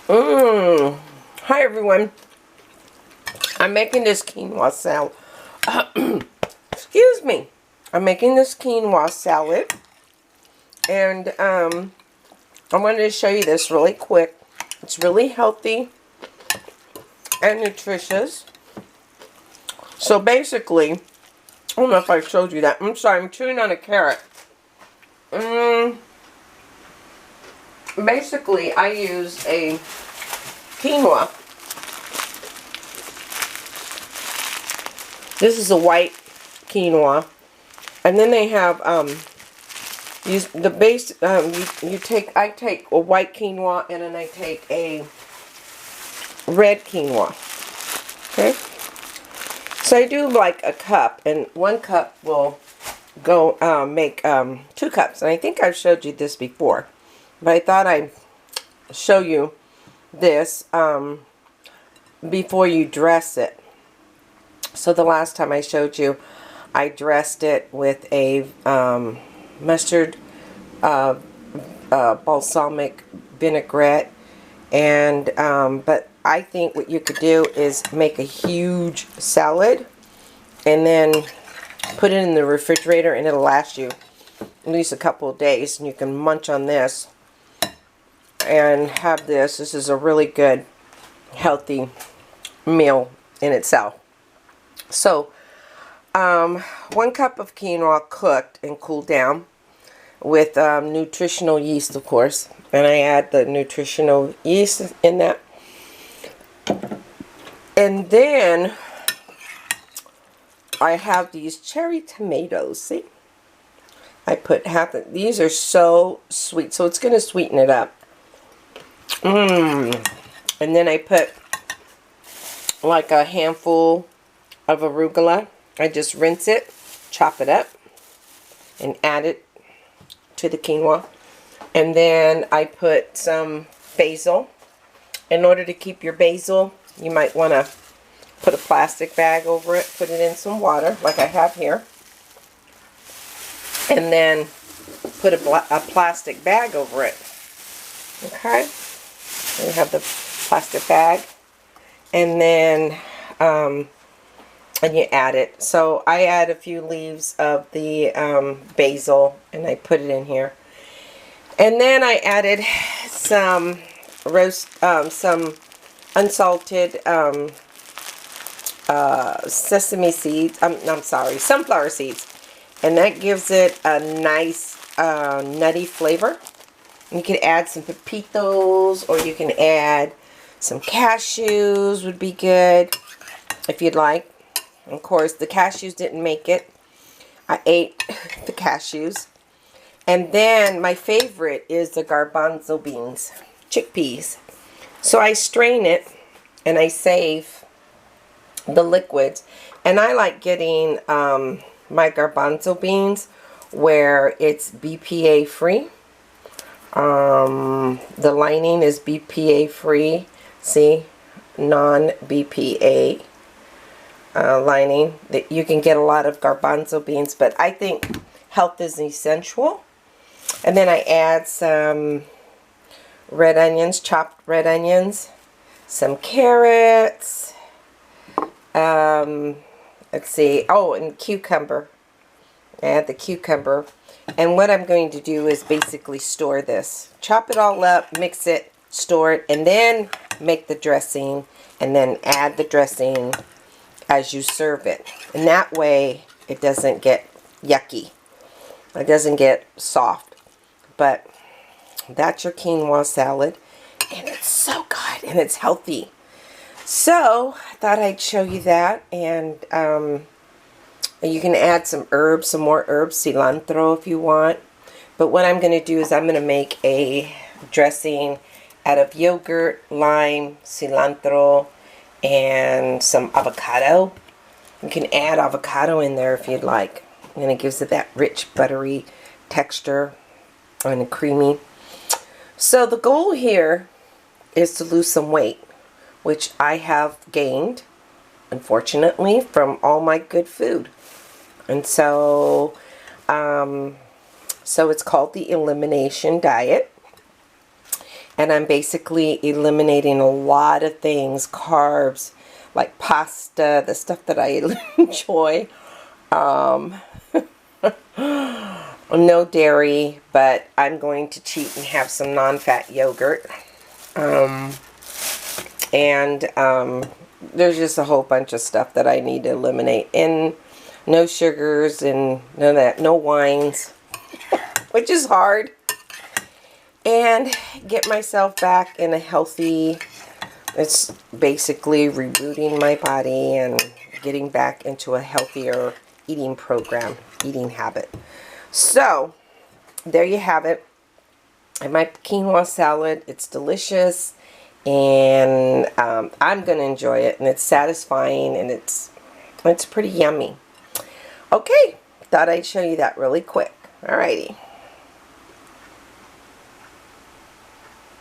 Hi everyone. I'm making this quinoa salad. Excuse me. I'm making this quinoa salad. And I wanted to show you this really quick. It's really healthy and nutritious. So basically, I don't know if I showed you that. I'm sorry, I'm chewing on a carrot. Basically, I use a quinoa. This is a white quinoa, and then they have use the base. I take a white quinoa, and then I take a red quinoa. Okay, so I do like a cup, and 1 cup will go make 2 cups. And I think I've showed you this before, but I thought I'd show you this before you dress it. So the last time I showed you, I dressed it with a mustard balsamic vinaigrette, and but I think what you could do is make a huge salad and then put it in the refrigerator, and it'll last you at least a couple of days, and you can munch on this and have this. This is a really good healthy meal in itself. So 1 cup of quinoa cooked and cooled down with nutritional yeast, of course, and I add the nutritional yeast in that. And then I have these cherry tomatoes. See, I put half of these. Are so sweet, so it's going to sweeten it up. And then I put like a handful of arugula. I just rinse it, chop it up, and add it to the quinoa. And then I put some basil. In order to keep your basil, you might want to put a plastic bag over it, put it in some water, like I have here, and then put a plastic bag over it. Okay, you have the plastic bag, and then and you add it. So I add a few leaves of the basil, and I put it in here. And then I added some some unsalted sesame seeds. I'm sorry, sunflower seeds, and that gives it a nice nutty flavor. You can add some pepitos, or you can add some cashews. Would be good if you'd like. Of course, the cashews didn't make it. I ate the cashews. And then my favorite is the garbanzo beans, chickpeas. So I strain it and I save the liquids. And I like getting my garbanzo beans where it's BPA free. The lining is BPA free. See, non-BPA. Lining. That you can get a lot of garbanzo beans, but I think health is essential. And then I add some red onions, chopped red onions, some carrots, let's see, oh, and cucumber. I add the cucumber. And what I'm going to do is basically store this. Chop it all up, mix it, store it, and then make the dressing, and then add the dressing as you serve it. And that way it doesn't get yucky. It doesn't get soft. But that's your quinoa salad. And it's so good. And it's healthy. So I thought I'd show you that. And you can add some herbs, some more herbs, cilantro if you want. But what I'm going to do is I'm going to make a dressing out of yogurt, lime, cilantro, and some avocado. You can add avocado in there if you'd like, and it gives it that rich buttery texture and creamy. So the goal here is to lose some weight, which I have gained, unfortunately, from all my good food. And so so it's called the elimination diet. And I'm basically eliminating a lot of things, carbs, like pasta, the stuff that I enjoy. No dairy, but I'm going to cheat and have some non-fat yogurt. There's just a whole bunch of stuff that I need to eliminate. And no sugars and none of that, no wines, which is hard. And get myself back in a healthy, it's basically rebooting my body and getting back into a healthier eating program, eating habit. So, there you have it. And my quinoa salad, it's delicious. And I'm going to enjoy it. And it's satisfying. And it's pretty yummy. Okay, thought I'd show you that really quick. Alrighty.